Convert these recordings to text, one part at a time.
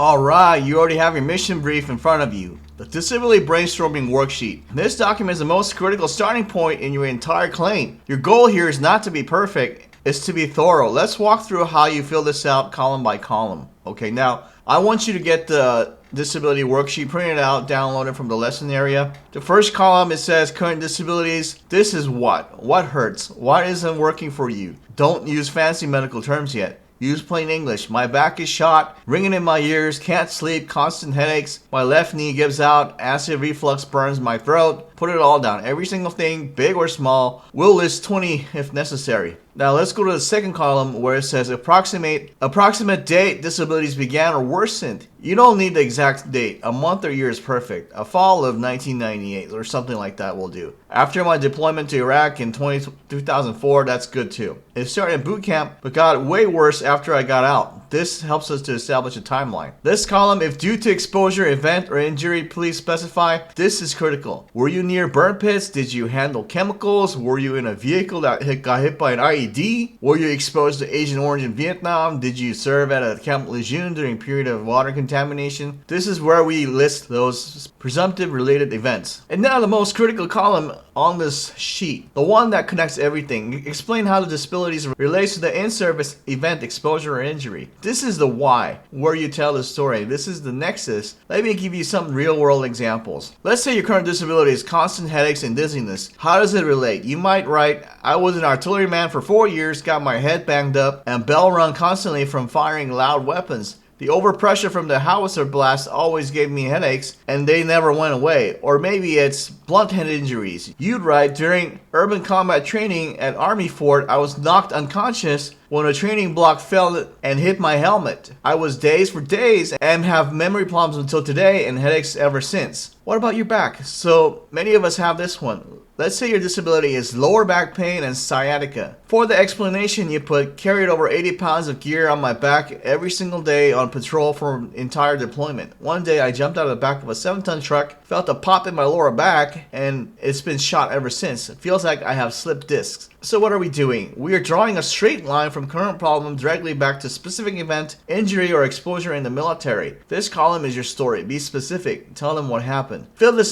Alright, you already have your mission brief in front of you. The Disability Brainstorming Worksheet. This document is the most critical starting point in your entire claim. Your goal here is not to be perfect, it's to be thorough. Let's walk through how you fill this out column by column. Okay, now I want you to get the disability worksheet printed out, downloaded from the lesson area. The first column, it says current disabilities. This is what hurts, what isn't working for you. Don't use fancy medical terms yet. Use plain English. My back is shot, ringing in my ears, can't sleep, constant headaches, my left knee gives out, acid reflux burns my throat. Put it all down. Every single thing, big or small. We'll list 20 if necessary. Now let's go to the second column where it says approximate date disabilities began or worsened. You don't need the exact date. A month or year is perfect. A fall of 1998 or something like that will do. After my deployment to Iraq in 2004, that's good too. It started in boot camp but got way worse after I got out. This helps us to establish a timeline. This column, if due to exposure, event, or injury, please specify. This is critical. Were you near burn pits? Did you handle chemicals? Were you in a vehicle that got hit by an IED? Were you exposed to Agent Orange in Vietnam? Did you serve at a Camp Lejeune during a period of water contamination? This is where we list those presumptive related events. And now the most critical column on this sheet, the one that connects everything. Explain how the disabilities relates to the in-service event, exposure, or injury. This is the why, where you tell the story. This is the nexus. Let me give you some real-world examples. Let's say your current disability is constant headaches and dizziness. How does it relate? You might write, I was an artilleryman for 4 years, got my head banged up, and bell rung constantly from firing loud weapons. The overpressure from the howitzer blast always gave me headaches, and they never went away. Or maybe it's blunt head injuries. You'd write, during urban combat training at Army Fort, I was knocked unconscious when a training block fell and hit my helmet. I was dazed for days and have memory problems until today and headaches ever since. What about your back? So many of us have this one. Let's say your disability is lower back pain and sciatica. For the explanation, you put carried over 80 pounds of gear on my back every single day on patrol for entire deployment. One day I jumped out of the back of a 7-ton truck, felt a pop in my lower back, and it's been shot ever since. It feels like I have slipped discs. So what are we doing? We are drawing a straight line from current problem directly back to specific event, injury, or exposure in the military. This column is your story. Be specific. Tell them what happened. Fill this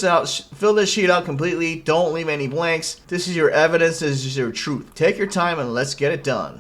sheet out completely. Don't leave any blanks. This is your evidence. This is your truth. Take your time and let's get it done.